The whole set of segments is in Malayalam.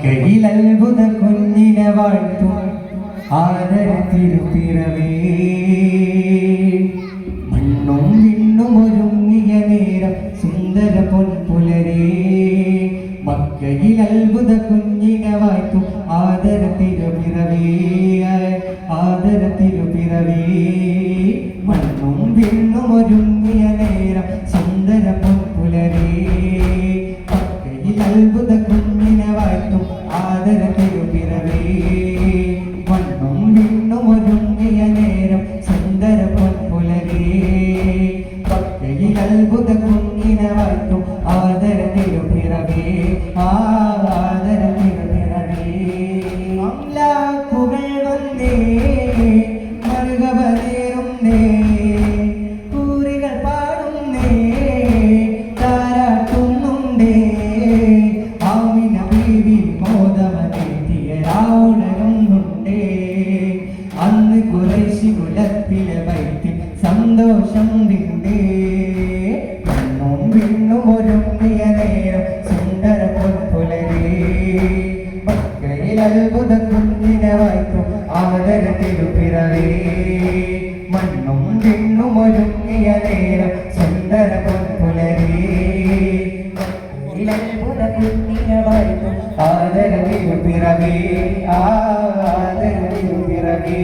മക്കയിൽ അത്ഭുത കുഞ്ഞിനെ വാഴ്ത്തും ആദരത്തിരുപ്പിറവേ. മണ്ണും വിണ്ണും ഒരുങ്ങിയ നേരം സുന്ദര പൊൻപുലരേ. മക്കയിൽ അത്ഭുത കുഞ്ഞിനെ വാഴ്ത്തും ആദരത്തിരുപ്പിറവേ. ആദരത്തിരുപ്പിറവേ. മണ്ണും വിണ്ണും ഒരുങ്ങിയ നേരം സുന്ദര പൊൻപുലരേ. മക്കയിൽ അത്ഭുത കുഞ്ഞിനെ വാഴ്ത്തും ആദരത്തിരുപ്പിറവേ. മണ്ണും വിണ്ണും ഒരുങ്ങിയ നേരം സുന്ദര പൊൻപുലരേ. മക്കയിൽ അത്ഭുത കുഞ്ഞിനെ വാഴ്ത്തും ആദരത്തിരുപ്പിറവേ. ആദരത്തിരുപ്പിറവേ. അംലാക്കുകൾ വന്നേ മറുകബലേറുന്നേ. പൂരികൾ പാടുന്നേ താരാട്ടുന്നുണ്ടേ. ആമിന ബീവി മോദമതെത്തിയ രാവുണരുന്നുണ്ടേ. അന്ന് ഖുറൈശി കുലത്തിലെ വൈത്തി സന്തോഷം വിണ്ടേ. മണ്ണും വിണ്ണും ഒരുങ്ങിയ നേരം സുന്ദര പൊൻപുലരേ. മക്കയിൽ അത്ഭുത കുഞ്ഞിനെ വാഴ്ത്തും ആദരത്തിരുപ്പിറവേ. മണ്ണും വിണ്ണും ഒരുങ്ങിയ നേരം സുന്ദര പൊൻപുലരേ. മക്കയിൽ അത്ഭുത കുഞ്ഞിനെ വാഴ്ത്തും ആദരത്തിരുപ്പിറവേ. ആദരത്തിരുപ്പിറവേ.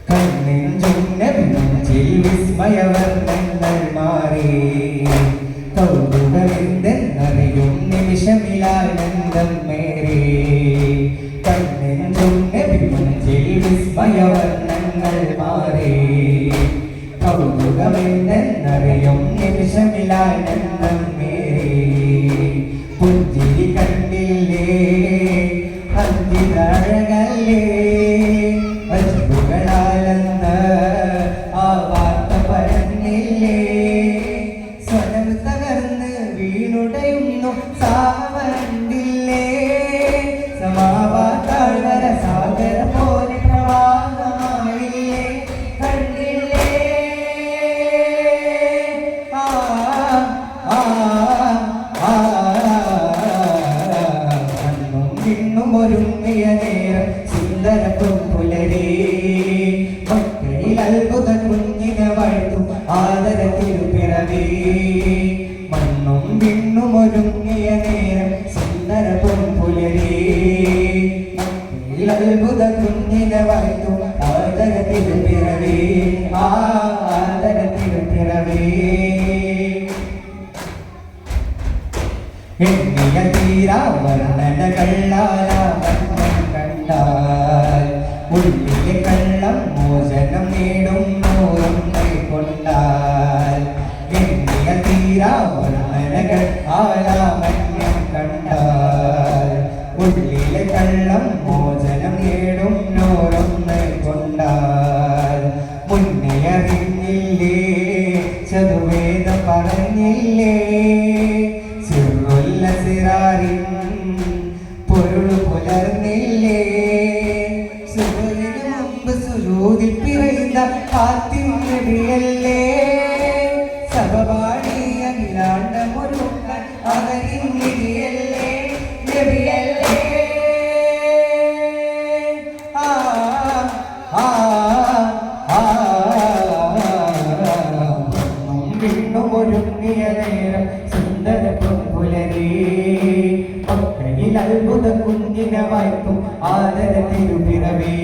കണ്ണെഞ്ചുന്നതിൽ വിസ്മയവർണ്ണങ്ങൾ മാറി. കൗതുകമെന്തെന്നറിയും നിമിഷമിലാനന്ദം മേറി. കണ്ണെഞ്ചുന്നതിൽ വിസ്മയവർണ്ണങ്ങൾ മാറി. കൗതുകമെന്തെന്നറിയും നിമിഷമിലാനന്ദം മേറി. പുഞ്ചിരി കണ്ടില്ലേ അഞ്ചിതഴകല്ലേ. അജുകളാലെന്ന് ആ വാർത്ത പറഞ്ഞില്ലേ. സ്വരം തകർന്ന് വീണുടയുന്നു സാവണ്ടില്ലേ. സമാവാതാഴ്വര സാഗര പോലെ പ്രവാഹമായില്ലേ. കണ്ടില്ലേ മണ്ണും വിണ്ണും ഒരുങ്ങിയ നേരം സുന്ദര പൊൻപുലരേ. മക്കയിൽ അത്ഭുത കുഞ്ഞിനെ വാഴ്ത്തും ആദരത്തിരുപ്പിറവേ. മണ്ണും വിണ്ണും ഒരുങ്ങിയ നേരം സുന്ദര പൊൻപുലരേ. മക്കയിൽ അത്ഭുത കുഞ്ഞിനെ വാഴ്ത്തും ആദരത്തിരുപ്പിറവേ. ആദരത്തിരുപ്പിറവേ. എണ്ണിയ തീരാ വർണ്ണനകളാലാവണ്ണം കണ്ടാൽ. ഉള്ളിലെ കള്ളം മോചനം നേടും നൂറും കൈക്കൊണ്ടാൽ. എണ്ണിയ തീരാ വർണ്ണനകൾ ആലാവണ്യം കണ്ടാൽ. ഉള്ളിലെ കള്ളം മോചനം നേടും നൂറും കൈക്കൊണ്ടാൽ. മുന്നേ അറിഞ്ഞില്ലേ ചതുർവേദം പറഞ്ഞില്ലേ. സിറാറിൻ പൊരുളു പുലർന്നില്ലേ. സുബഹിനു മുമ്പ് സുജൂദിൽ പിറയുന്ന ഫാത്തിമ നബിയല്ലേ. സബപാടിയ നിലാണ്ടമൊരുക്കാൻ അവരിൻ നിധിയല്ലേ. നബിയല്ലേ. വീണ്ടും ഒരുങ്ങിയ നേരം സുന്ദര പൊൻപുലരേ. മക്കയിൽ അത്ഭുത കുഞ്ഞിനെ വാഴ്ത്തും ആദരത്തിരുപ്പിറവേ.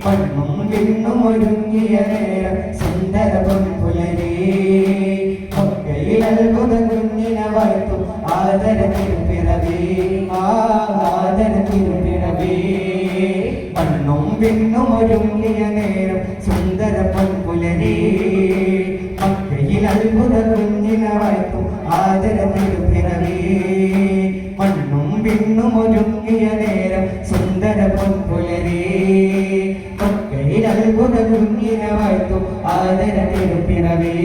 മണ്ണും വിണ്ണും ഒരുങ്ങിയ നേരം സുന്ദര പൊൻപുലരേ. മക്കയിൽ അത്ഭുത കുഞ്ഞിനെ വാഴ്ത്തും ആദരത്തിരുപ്പിറവേ. ആദരത്തിരുപ്പിറവേ. മണ്ണും വിണ്ണും ഒരുങ്ങിയ നേരം സുന്ദര പൊൻപുലരേ. മക്കയിൽ അത്ഭുത കുഞ്ഞിനെ വാഴ്ത്തും ആദരത്തിരുപ്പിറവേ. മണ്ണും വിണ്ണും ഒരുങ്ങിയ നേരം സുന്ദര പൊൻപുലരേ. മക്കയിൽ അത്ഭുത കുഞ്ഞിനെ വാഴ്ത്തും ആദരത്തിരുപ്പിറവേ.